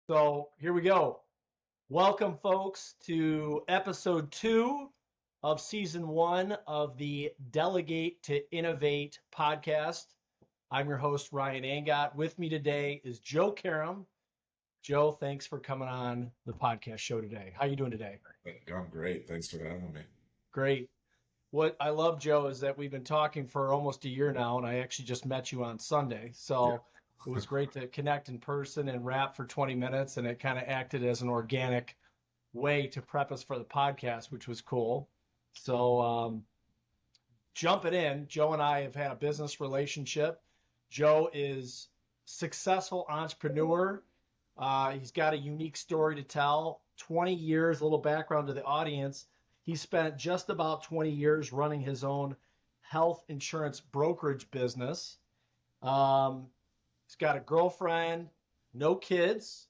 So here we go. Welcome, folks, to episode 2 of season 1 of the Delegate to Innovate podcast. I'm your host, Ryan Angot. With me today is Joe Karam. Joe, thanks for coming on the podcast show today. How you doing today? I'm great. Thanks for having me. Great. What I love, Joe, is that we've been talking for almost a year now, and I actually just met you on Sunday. Yeah, So it was great to connect in person and rap for 20 minutes, and it kind of acted as an organic way to prep us for the podcast, which was cool. So jumping in, Joe and I have had a business relationship. Joe is successful entrepreneur. He's got a unique story to tell. 20 years, a little background to the audience. He spent just about 20 years running his own health insurance brokerage business. Um, he's got a girlfriend, no kids.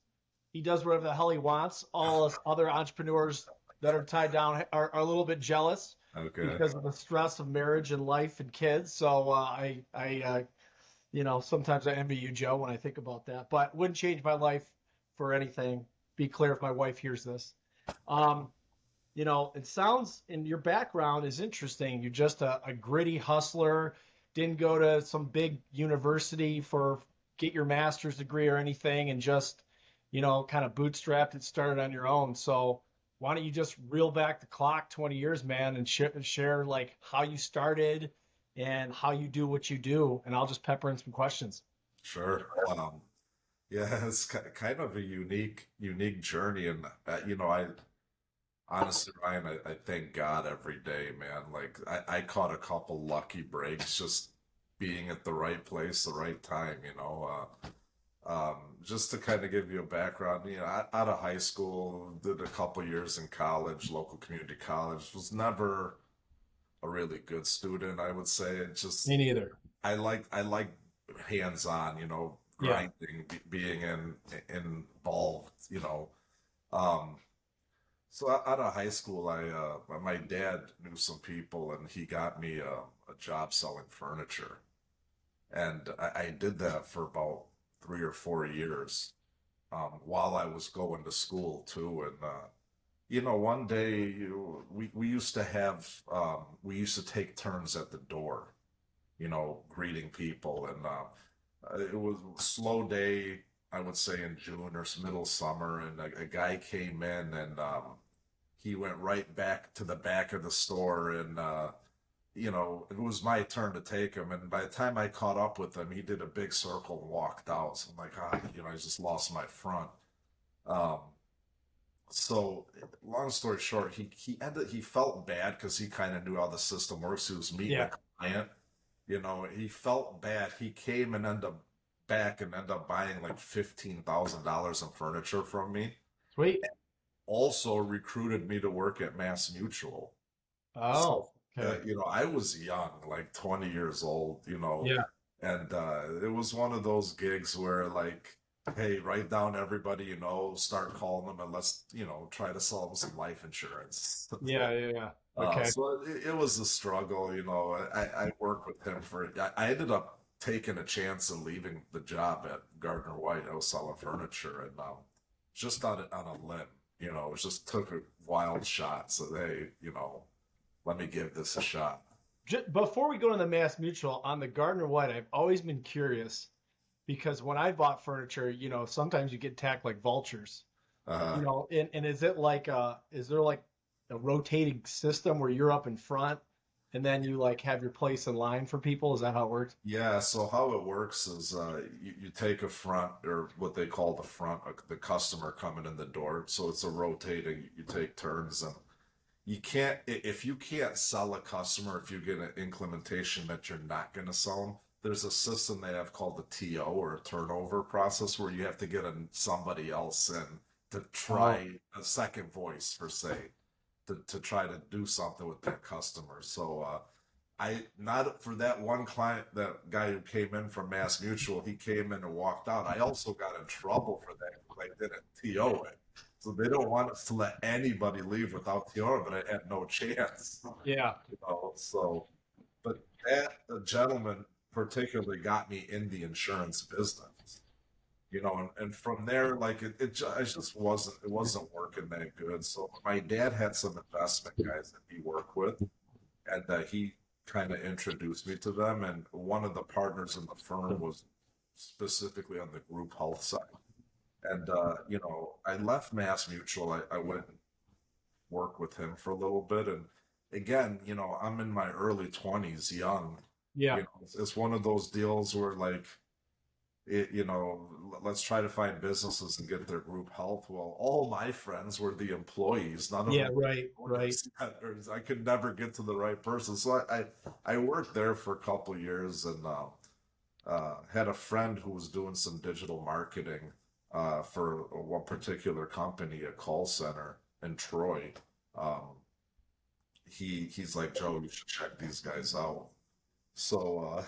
He does whatever the hell he wants. All us other entrepreneurs that are tied down are a little bit jealous okay. because of the stress of marriage and life and kids. So sometimes I envy you, Joe, when I think about that. But wouldn't change my life for anything. Be clear if my wife hears this. Um, it sounds in your background is interesting. You're just a gritty hustler. Didn't go to some big university for get your master's degree or anything, and just kind of bootstrapped it, started on your own. So why don't you just reel back the clock 20 years, man, and share like how you started and how you do what you do, and I'll just pepper in some questions. Sure. Yeah, it's kind of a unique journey, and I honestly, Ryan, I thank God every day, man. Like I caught a couple lucky breaks just being at the right place, the right time. Just to kind of give you a background, out of high school, did a couple years in college, local community college. Was never a really good student, I would say. It Me just neither. I like hands-on, Yeah. grinding, being involved. Um, so out of high school, my dad knew some people, and he got me a job selling furniture, and I did that for about 3 or 4 years, while I was going to school too, and one day we used to have we used to take turns at the door, greeting people. And it was a slow day, I would say, in June or middle summer. And a guy came in, and he went right back to the back of the store. And, it was my turn to take him. And by the time I caught up with him, he did a big circle and walked out. So I'm like, I just lost my front. Um, so long story short, he felt bad because he kind of knew how the system works. He was meeting a Yeah. client, he felt bad. He came and ended up buying like $15,000 in furniture from me. Sweet. Also recruited me to work at Mass Mutual. So, Oh, okay. I was young, like 20 years old, Yeah. and it was one of those gigs where, like, hey, write down everybody start calling them, and let's, try to sell them some life insurance. Yeah. Yeah. Yeah. Okay. So it was a struggle. I worked with him I ended up taking a chance and leaving the job at Gardner White. I was selling furniture, and just on a limb, it just took a wild shot. So let me give this a shot. Just before we go to the Mass Mutual on the Gardner White, I've always been curious because when I bought furniture, sometimes you get attacked like vultures. Uh, And is there like a rotating system where you're up in front and then you like have your place in line for people? Is that how it works? yeah, so how it works is you take a front, or what they call the front, the customer coming in the door. So it's a rotating, you take turns, and if you can't sell a customer, if you get an inclination that you're not going to sell them, there's a system they have called the TO, or a turnover process, where you have to get somebody else in to Oh, try a second voice, per se, to try to do something with that customer. So I not for that one client, that guy who came in from Mass Mutual, he came in and walked out. I also got in trouble for that because I didn't TO it. So they don't want us to let anybody leave without TO, but I had no chance. yeah. So, but that gentleman particularly got me in the insurance business. you know, and from there, like it just wasn't working that good. So my dad had some investment guys that he worked with, and he kind of introduced me to them. And one of the partners in the firm was specifically on the group health side. And you know, I left Mass Mutual. I went and worked with him for a little bit, and again, you know, I'm in my early 20s, young. Yeah. You know, it's one of those deals where like you know, let's try to find businesses and get their group health. Well, all my friends were the employees. None of Yeah. them Right. were Right. owners. I could never get to the right person. So I worked there for a couple of years and had a friend who was doing some digital marketing for one particular company, a call center in Troy. Um, he's like, Joe, you should check these guys out. So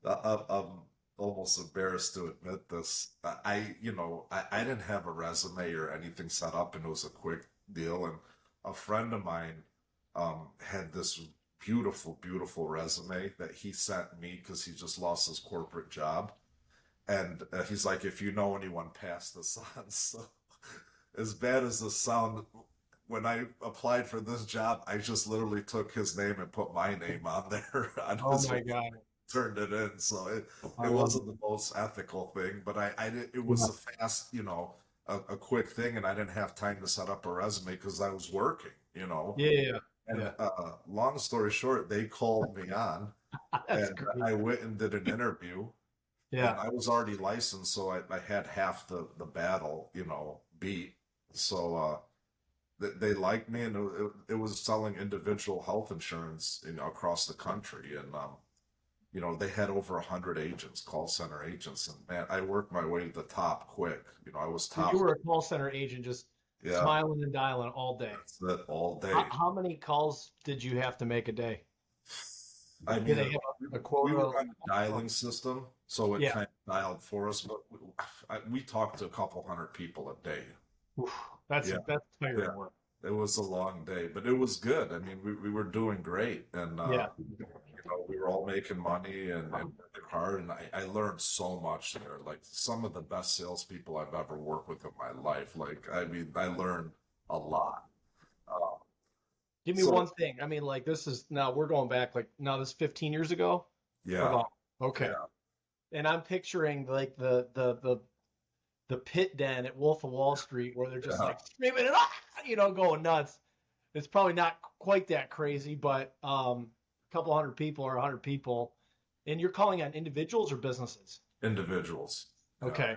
I'm almost embarrassed to admit this. You know, I didn't have a resume or anything set up, and it was a quick deal. And a friend of mine had this beautiful, beautiful resume that he sent me because he just lost his corporate job. And he's like, if you know anyone, pass this on. So, as bad as this sound, when I applied for this job, I just literally took his name and put my name on there on Oh his my God. turned it in. So I it love it. wasn't the most ethical thing, but I did, it Yeah. was a fast, you know, a quick thing, and I didn't have time to set up a resume because I was working, you know. Yeah. Yeah. And Yeah. long story short, they called me on, That's and great. I went and did an interview, and Yeah. I was already licensed, so I had half the battle, you know, beat. So they liked me, and it was selling individual health insurance, you know, across the country, and you know, they had over 100 agents, call center agents, and man, I worked my way to the top quick. You know, I was So you top. were a call center agent, just Yeah, smiling and dialing all day. that's it all How, day. how many calls did you have to make a day? I Did mean, they have a we were quota? on a dialing system, so it Yeah. kind of dialed for us, but we talked to a couple hundred people a day. Oof. That's Yeah, that's yeah. tiring work. It was a long day, but it was good. I mean, we were doing great, and Yeah. you know, we were all making money and working hard, and I learned so much there. Like some of the best salespeople I've ever worked with in my life. Like, I mean, I learned a lot. Uh, Give me so one thing. I mean, like this is now we're going back like now this 15 years ago or yeah, about okay. yeah, And I'm picturing like the pit den at Wolf of Wall Street where they're just yeah. like screaming and going nuts. It's probably not quite that crazy, but a couple hundred people or 100 people, and you're calling on individuals or businesses. Individuals. Yeah. Okay.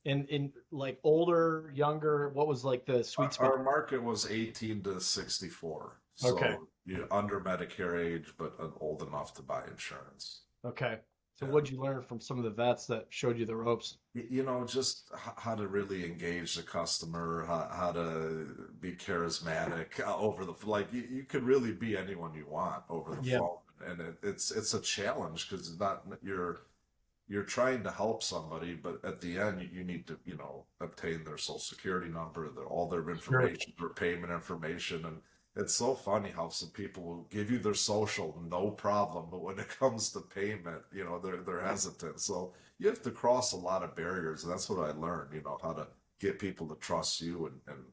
And in like older, younger, what was like the sweet spot? Our market was 18 to 64, Okay. so you're under Medicare age, but old enough to buy insurance. Okay. So Yeah. what'd you learn from some of the vets that showed you the ropes? You know, just how to really engage the customer, how to be charismatic over the like. You could really be anyone you want over the Yeah. phone, and it's a challenge because not you're trying to help somebody, but at the end you need to, you know, obtain their social security number, all their Sure. information, their payment information, and it's so funny how some people will give you their social, no problem, but when it comes to payment, you know, they're hesitant. So you have to cross a lot of barriers, and that's what I learned, you know, how to get people to trust you and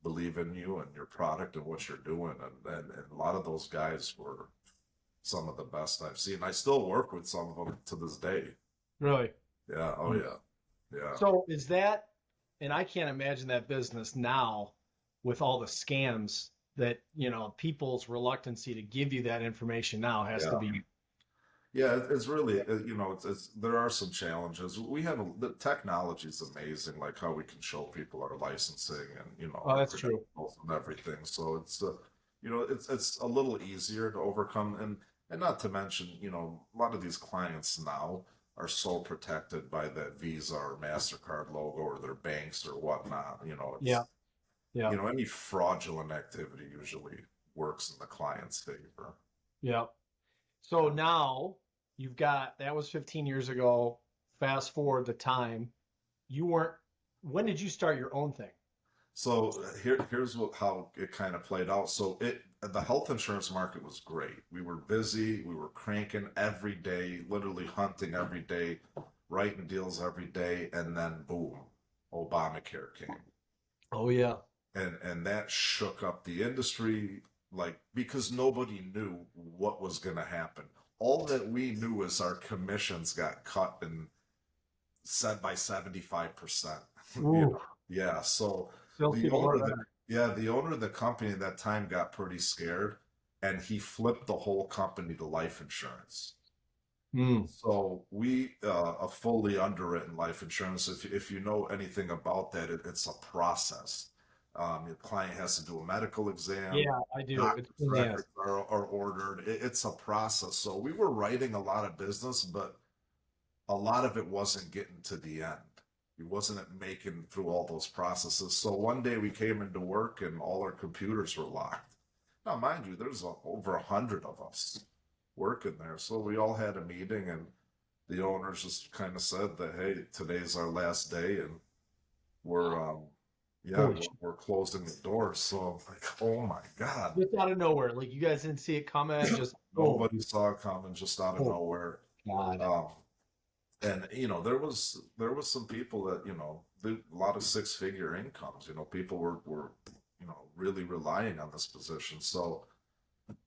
believe in you and your product and what you're doing, and a lot of those guys were some of the best I've seen. I still work with some of them to this day. Really? Yeah. Oh, yeah. Yeah. So is that, and I can't imagine that business now with all the scams that, people's reluctancy to give you that information now has to Yeah. be. Yeah. It's really, you know, there are some challenges. The technology is amazing, like how we can show people our licensing and, you know, Oh, our that's true. credentials and everything. So you know, it's a little easier to overcome. And not to mention, you know, a lot of these clients now are so protected by that Visa or MasterCard logo or their banks or whatnot. You know, Yeah. Yeah. you know, any fraudulent activity usually works in the client's favor. Yeah. So now you've got, that was 15 years ago. Fast forward the time. You weren't, when did you start your own thing? So here's how it kind of played out. So the health insurance market was great. We were busy. We were cranking every day, literally hunting every day. writing deals every day, and then boom, Obamacare came. Oh yeah. And that shook up the industry, like, because nobody knew what was going to happen. All that we knew is our commissions got cut and set by 75%. You Ooh, know, yeah. So the salespeople owner love of the that. yeah, the owner of the company at that time got pretty scared, and he flipped the whole company to life insurance. Mm. So we a fully underwritten life insurance. If you know anything about that, it's a process. Your client has to do a medical exam. Yeah, I do. It's Doctor's in the ass. records are ordered. It's a process. So we were writing a lot of business, but a lot of it wasn't getting to the end. He wasn't making through all those processes. So one day we came into work and all our computers were locked. Now, mind you, there's over 100 of us working there. So we all had a meeting, and the owners just kind of said that, hey, today's our last day, and we're yeah, Holy shit. we're closing the doors. So I'm like, oh my God. Just out of nowhere. Like you guys didn't see it coming, just boom. Nobody saw it coming, just out of Oh nowhere. God. Um, and there was some people that, a lot of six-figure incomes. People were really relying on this position. So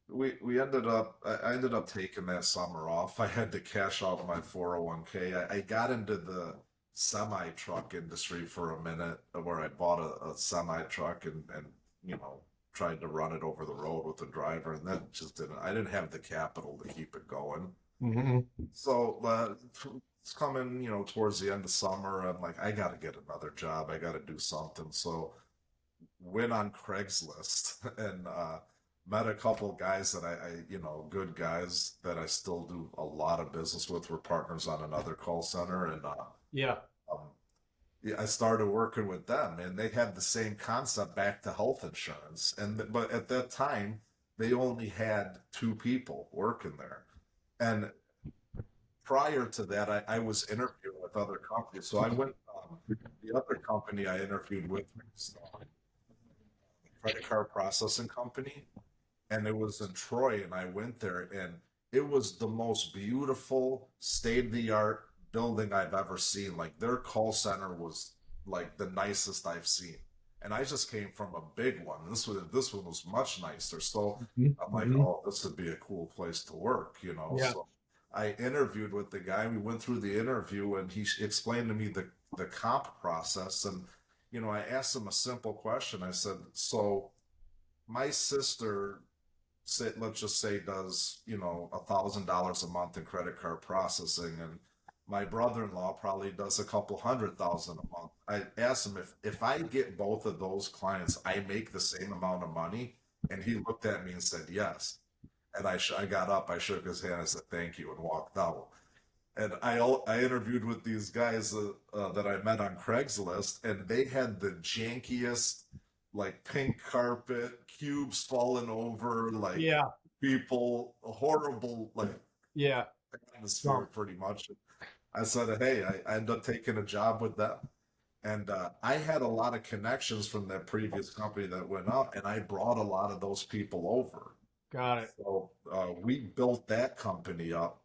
we ended up I ended up taking that summer off. I had to cash out my 401k. I got into the semi truck industry for a minute, where I bought a semi truck and tried to run it over the road with the driver, and that just didn't I didn't have the capital to keep it going. Hmm. So it's coming, towards the end of summer. I'm like, I got to get another job. I got to do something. So went on Craigslist and met a couple guys that good guys that I still do a lot of business with. We're partners on another call center, and Yeah. um, yeah, I started working with them, and they had the same concept back to health insurance. But at that time, they only had two people working there, and prior to that, I was interviewing with other companies. So I went, the other company I interviewed with was a credit card processing company, and it was in Troy. And I went there, and it was the most beautiful, state of the art building I've ever seen. Like, their call center was like the nicest I've seen. And I just came from a big one. This one was much nicer. So I'm like, Hmm. oh, this would be a cool place to work. Yeah. So I interviewed with the guy. We went through the interview, and he explained to me the comp process. And I asked him a simple question. I said, so my sister, say, let's just say, does $1,000 a month in credit card processing, and my brother-in-law probably does a couple 100,000 a month. I asked him, if I get both of those clients, I make the same amount of money. And he looked at me and said yes. And I got up, I shook his hand, I said thank you, and walked out. And I interviewed with these guys that I met on Craigslist, and they had the jankiest, like, pink carpet, cubes falling over, like, Yeah. people, horrible, like, Yeah. atmosphere, Trump. pretty much. I said, hey, I ended up taking a job with them. And I had a lot of connections from that previous company that went out, and I brought a lot of those people over. Got it. So we built that company up,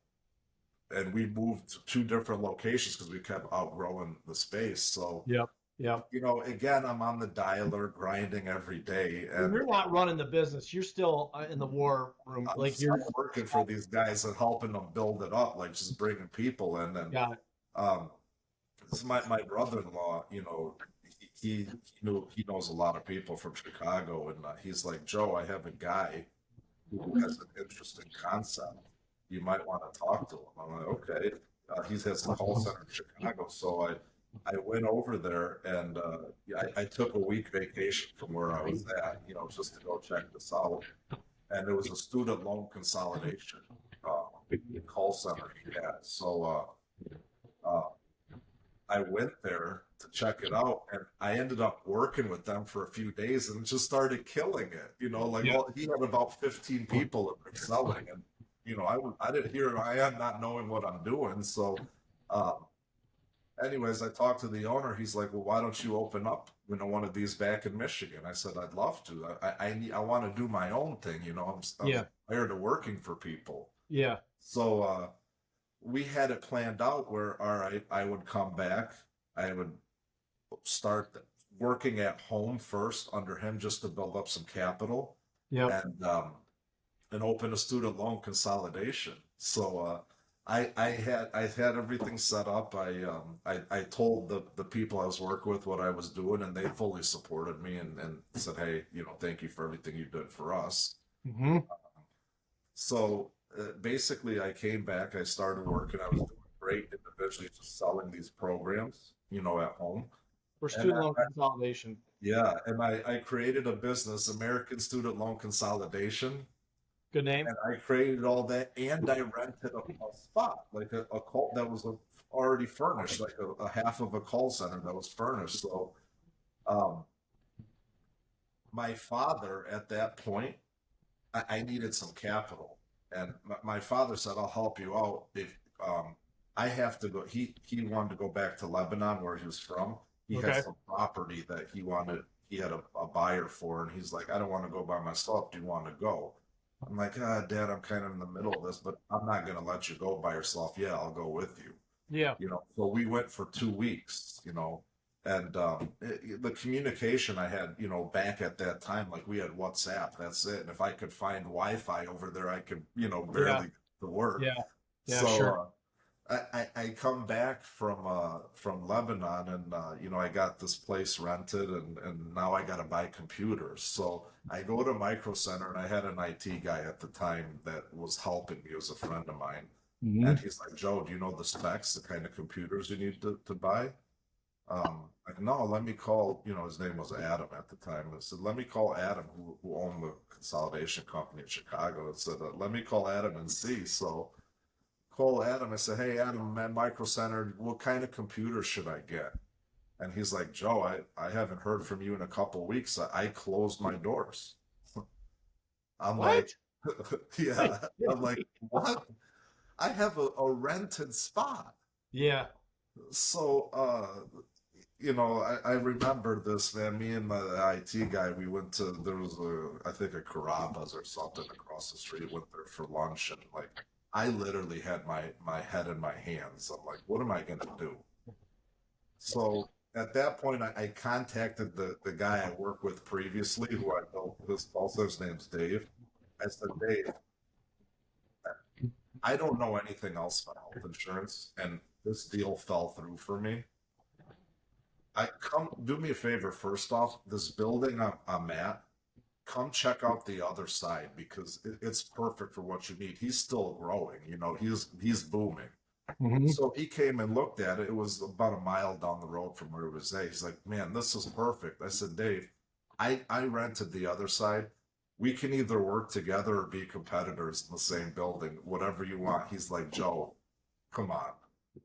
and we moved to two different locations because we kept outgrowing the space. So, Yep. Yep. again, I'm on the dialer grinding every day, And and you're not running the business. You're still in the war room. I'm Like just you're working for these guys and helping them build it up, like just bringing people in. And got it. um, this is my brother-in-law. He knows a lot of people from Chicago, and he's like, Joe, I have a guy who has an interesting concept. You might want to talk to him. I'm like, okay. He has a call center in Chicago, so I went over there, and yeah, I took a week vacation from where I was at, just to go check this out. And it was a student loan consolidation uh, call center he had. So I went there to check it out, and I ended up working with them for a few days and just started killing it. Like, Yeah. he had about 15 people that were selling, and I didn't hear I am not knowing what I'm doing. So, um, anyways, I talked to the owner. He's like, "Well, why don't you open up, one of these back in Michigan?" I said, "I'd love to. I want to do my own thing. I'm Yeah. tired of working for people." Yeah. So we had it planned out where, all right, I would come back, I would start working at home first under him just to build up some capital, Yep. and open a student loan consolidation. So I had everything set up. I told the people I was working with what I was doing, and they fully supported me and said, hey, thank you for everything you did for us. Mm-hmm. So basically, I came back. I started working. I was doing great individually, just selling these programs, at home. For And student loan consolidation. yeah, and I created a business, American Student Loan Consolidation, Good name. and I created all that, and I rented a spot, like a call that was already furnished, like a half of a call center that was furnished. So, um, my father at that point, I needed some capital, and my father said, "I'll help you out if I have to go." He wanted to go back to Lebanon, where he was from. He had Okay. some property that he wanted. He had a buyer for, and he's like, "I don't want to go by myself. Do you want to go?" I'm like, Dad, I'm kind of in the middle of this, but I'm not going to let you go by yourself. Yeah, I'll go with you. Yeah. So we went for 2 weeks, and the communication I had, back at that time, like we had WhatsApp, that's it. And if I could find Wi-Fi over there, I could, Yeah. barely get to work. Yeah. Yeah. So Sure. I come back from Lebanon, and I got this place rented, and now I got to buy computers. So I go to Micro Center, and I had an IT guy at the time that was helping me, as a friend of mine. Mm-hmm. And he's like, Joe, do you know the specs, the kind of computers you need to buy? Like, no, let me call, his name was Adam at the time. I said, let me call Adam, who owned the consolidation company in Chicago. I said, let me call Adam and see. So call Adam. I said, hey, Adam, I'm at Micro Center. What kind of computer should I get? And he's like, Joe, I haven't heard from you in a couple weeks. I closed my doors. I'm like, What? yeah. I'm like, what? I have a rented spot. Yeah. So, I remember this, man. Me and the IT guy, we went to, there was I think a Carrabba's or something across the street, went there for lunch, and like, I literally had my head in my hands. I'm like, what am I gonna do? So at that point, I contacted the guy I worked with previously, who I built this also, his name's Dave. I said, Dave, I don't know anything else about health insurance, and this deal fell through for me. I come do me a favor first off. This building I'm at, come check out the other side because it's perfect for what you need. He's still growing, he's booming. Mm-hmm. So he came and looked at it. It was about a mile down the road from where it was at. He's like, man, this is perfect. I said, Dave, I rented the other side. We can either work together or be competitors in the same building, whatever you want. He's like, Joe, come on,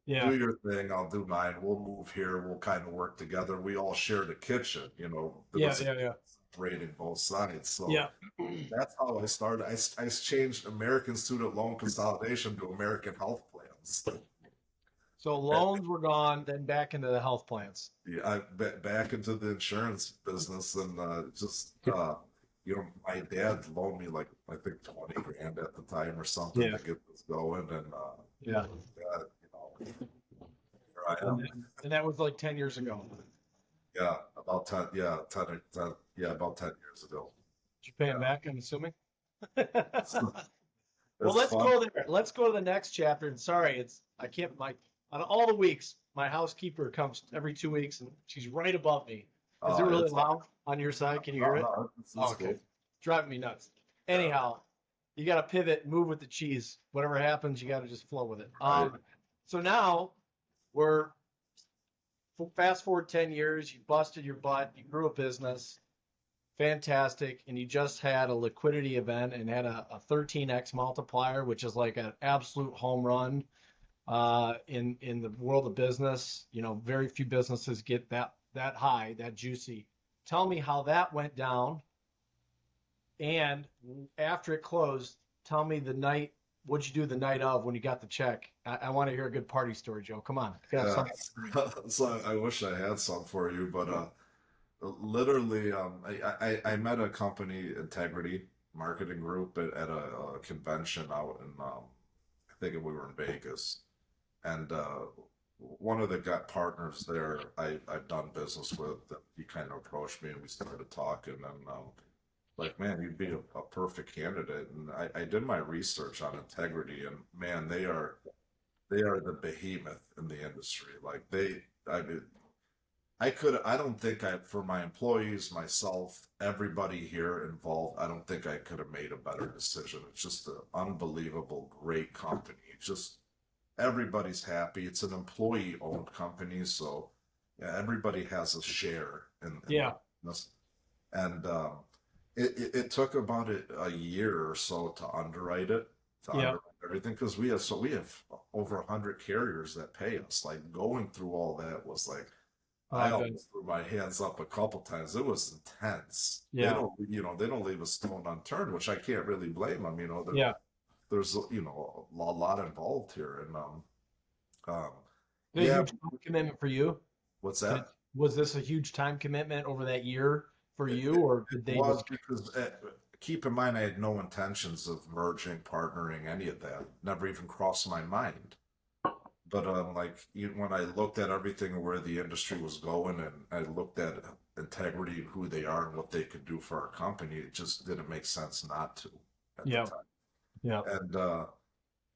Yeah. do your thing. I'll do mine. We'll move here. We'll kind of work together. We all shared a kitchen, there Yeah. was a Yeah. Yeah. separating both sides. So Yeah. that's how I started. I changed American Student Loan Consolidation to American Health Plans. So loans were gone, then back into the health plans. Yeah, back into the insurance business, and my dad loaned me like I think 20 grand at the time or something Yeah. to get this going, and Yeah. here I am. And that was like 10 years ago. Yeah, about 10, yeah, 10, yeah, about 10 years ago. Did you pay him Yeah. back, I'm assuming? Well, It's let's fun. go there. Let's go to the next chapter. And sorry, I can't, on all the weeks, my housekeeper comes every 2 weeks and she's right above me. Is it really It's loud on your side? Can you hear it? no, it's Oh, okay. cool. Driving me nuts. Anyhow, you got to pivot, move with the cheese. Whatever happens, you got to just flow with it. Right. So now we're fast forward 10 years. You busted your butt. You grew a business. Fantastic. And you just had a liquidity event and had a 13x multiplier, which is like an absolute home run in the world of business. Very few businesses get that high, that juicy. Tell me how that went down. And after it closed, tell me what'd you do the night of when you got the check? I want to hear a good party story, Joe. Come on. Yeah. So I wish I had some for you, but literally, I met a company, Integrity Marketing Group, at a convention out in, I think we were in Vegas. And one of the partners there, I've done business with, that he kind of approached me and we started talking. And like, man, you'd be a perfect candidate. And I did my research on integrity, and man, they are the behemoth in the industry. Like I mean, I don't think for my employees, myself, everybody here involved, I don't think I could have made a better decision. It's just an unbelievable, great company. Just everybody's happy. It's an employee owned company. So yeah, everybody has a share in the Yeah. business. And it took about a year or so to underwrite it, to Yeah. underwrite everything, because we have over 100 carriers that pay us. Like going through all that was like, Oh, I I bet. almost threw my hands up a couple times. It was intense. Yeah. They don't leave a stone unturned, which I can't really blame them. Yeah. There's a lot involved here, and um, A yeah. huge time commitment for you. What's that? Was this a huge time commitment over that year for It, you, it, or it did they was just? because keep in mind I had no intentions of merging, partnering, any of that. Never even crossed my mind. But like when I looked at everything and where the industry was going, and I looked at integrity, who they are, and what they could do for our company, it just didn't make sense not to at the Yeah. time. Yeah. And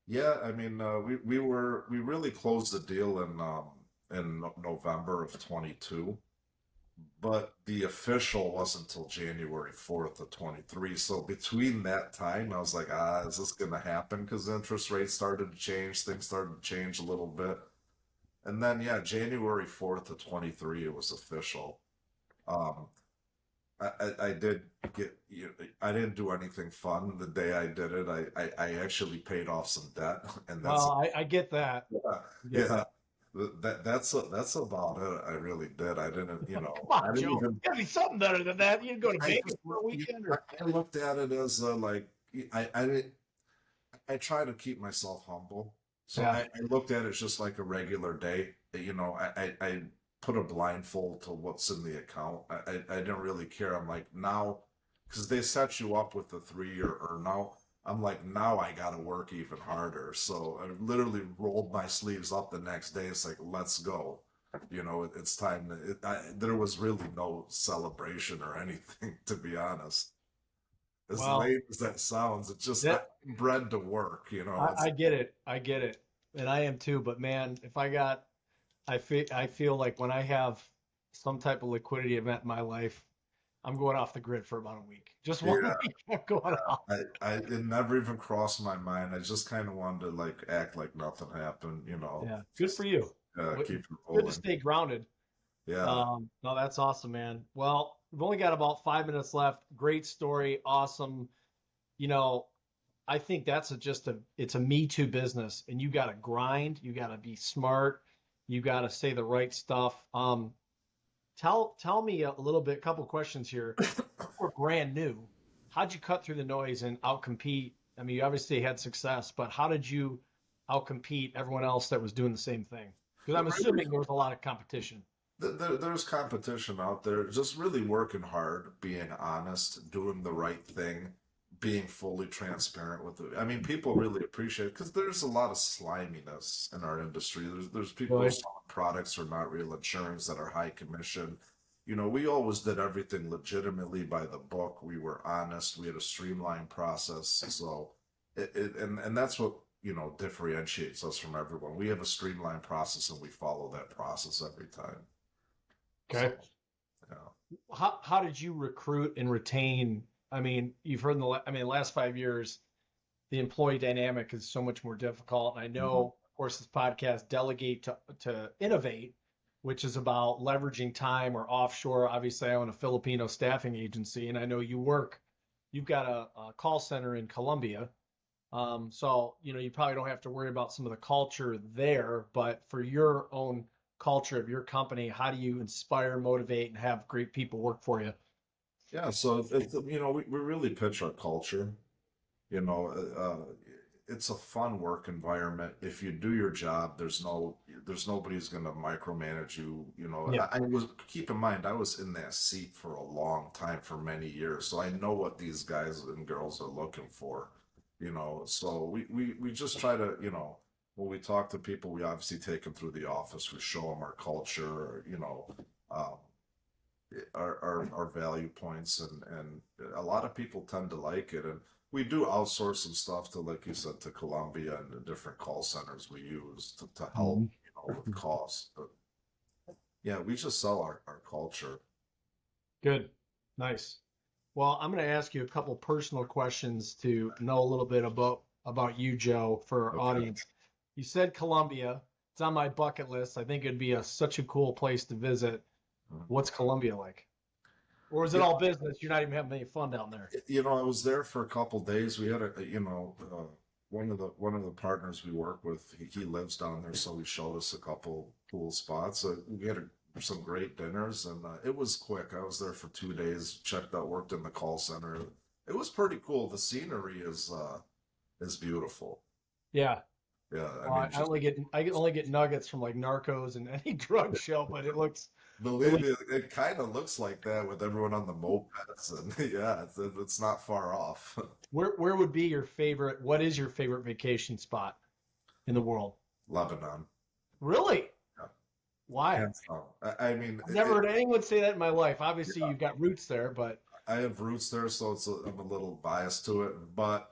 yeah, I mean, we really closed the deal in November of 22, but the official wasn't until January 4th of 23. So between that time, I was like, is this going to happen? Because interest rates started to change, things started to change a little bit. And then, yeah, January 4th of 23, it was official. Um, I did get, I didn't do anything fun the day I did it. I actually paid off some debt, and that's, Well, I get that. yeah, I get yeah. that. That's about it. I really did. I didn't, Come I on, didn't Joe. even. Gotta be something better than that. You can go to I Vegas just, for a weekend, or I looked at it as like I didn't. I try to keep myself humble, so yeah. I looked at it just like a regular day. I put a blindfold to what's in the account. I didn't really care. I'm like now, because they set you up with a 3 year earn out. I'm like now I got to work even harder. So I literally rolled my sleeves up the next day. It's like let's go. It's time to. There was really no celebration or anything, to be honest. As Well, lame as that sounds, it's just that I'm bred to work. It's I get it. I get it, and I am too. But man, if I feel like when I have some type of liquidity event in my life, I'm going off the grid for about a week. Just one yeah. week, I'm going off. It never even crossed my mind. I just kind of wanted to like act like nothing happened. Yeah, good for Just you. keep it Good to rolling. stay grounded. Yeah. No, that's awesome, man. Well, we've only got about 5 minutes left. Great story, awesome. You know, I think it's a me too business, and you got to grind, you got to be smart, you got to say the right stuff. Tell me a little bit, a couple questions here. We're brand new. How'd you cut through the noise and outcompete? I mean, you obviously had success, but how did you outcompete everyone else that was doing the same thing? Because I'm Really, assuming there was a lot of competition. there's competition out there. Just really working hard, being honest, doing the right thing, being fully transparent with it. I mean, people really appreciate it because there's a lot of sliminess in our industry. There's people Really? selling products or not real insurance that are high commission. We always did everything legitimately by the book. We were honest. We had a streamlined process. So and that's what differentiates us from everyone. We have a streamlined process and we follow that process every time. So Okay. yeah. How did you recruit and retain? I mean, you've heard last 5 years, the employee dynamic is so much more difficult. And I Mhm. know, of course, this podcast, Delegate to Innovate, which is about leveraging time or offshore. Obviously, I own a Filipino staffing agency, and I know you've got a call center in Colombia. So, you probably don't have to worry about some of the culture there, but for your own culture of your company, how do you inspire, motivate, and have great people work for you? Yeah, so we really pitch our culture. You know, it's a fun work environment. If you do your job, there's nobody's gonna micromanage you. Yeah. I was keep in mind I was in that seat for a long time, for many years, so I know what these guys and girls are looking for. So we just try to. when we talk to people, we obviously take them through the office. We show them our culture, you know, um, our value points, and a lot of people tend to like it. And we do outsource some stuff to, like you said, to Columbia and the different call centers we use to help, you know, with costs. But yeah, we just sell our culture. Good. Nice. Well, I'm going to ask you a couple personal questions to know a little bit about you, Joe, for our Okay. audience. You said Colombia. It's on my bucket list. I think it'd be such a cool place to visit. What's Colombia like? Or is it Yeah. all business? You're not even having any fun down there. You know, I was there for a couple days. We had you know, one of the partners we work with, he lives down there, so he showed us a couple cool spots. We had some great dinners, and it was quick. I was there for 2 days, checked out, worked in the call center. It was pretty cool. The scenery is beautiful. Yeah. Yeah, I only get nuggets from like Narcos and any drug show, but it looks. believe me, it kind of looks like that with everyone on the mopeds, and yeah, it's not far off. Where would be your favorite? What is your favorite vacation spot in the world? Lebanon. Really? Yeah. Why? Hands down. I mean, I've never heard anyone say that in my life. Obviously, you've got roots there, but I have roots there, so I'm a little biased to it. But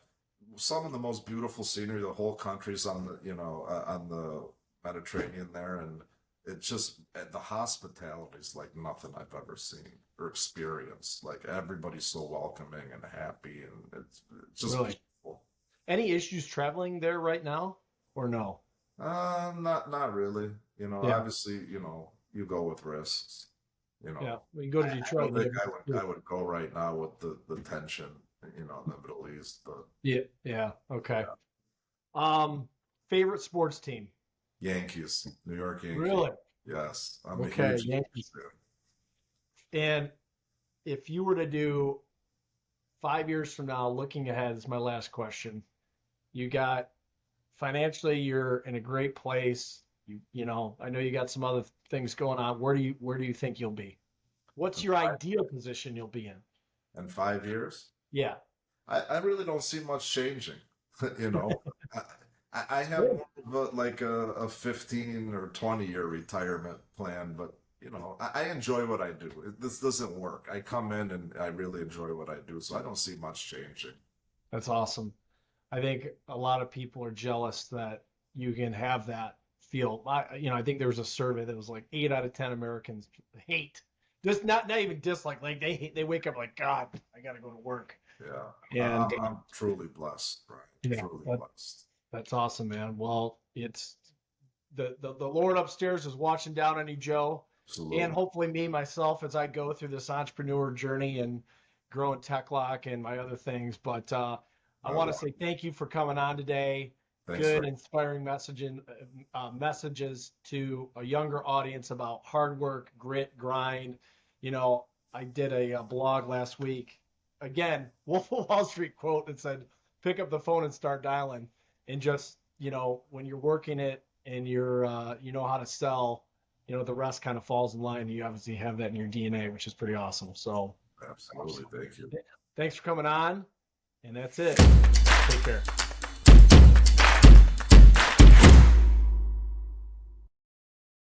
some of the most beautiful scenery, the whole country's on the, you know, on the Mediterranean there, and it just the hospitality is like nothing I've ever seen or experienced. Like everybody's so welcoming and happy, and it's just Really? beautiful. any issues traveling there right now, or no? Not really. You know, Yeah. obviously, you know, you go with risks. You Yeah. know, We can go to I Detroit. don't think I would go right now with the tension, you know, in the Middle East. But Yeah. Yeah. Okay. Favorite sports team? Yankees, New York Yankees. Really? Yes, I'm a Okay. huge Yankees. Yankees fan. And if you were to do 5 years from now, looking ahead, is my last question. You got financially, you're in a great place. You know, I know you got some other things going on. Where do you think you'll be? What's In your five, ideal position you'll be in? in 5 years, Yeah. I really don't see much changing. You know, I, I have Good. more of like a 15 or 20-year retirement plan, but you know, I enjoy what I do. This doesn't work. I come in and I really enjoy what I do, so I don't see much changing. That's awesome. I think a lot of people are jealous that you can have that feel. I think there was a survey that was like 8 out of 10 Americans hate, just not even dislike, like they wake up like, God, I got to go to work. Yeah, And I'm truly blessed, Brian. yeah, Truly blessed. that's awesome, man. Well, it's the Lord upstairs is watching down on you, Joe, and Absolutely. hopefully me myself as I go through this entrepreneur journey and growing TechLock and my other things. But I want to say thank you for coming on today. Thanks Good, for inspiring messages to a younger audience about hard work, grit, grind. You know, I did a blog last week. Again, Wolf of Wall Street quote that said, "Pick up the phone and start dialing." And just, when you're working it and you know how to sell, the rest kind of falls in line. You obviously have that in your DNA, which is pretty awesome. So absolutely. Thank you. thanks for coming on. And that's it. Take care.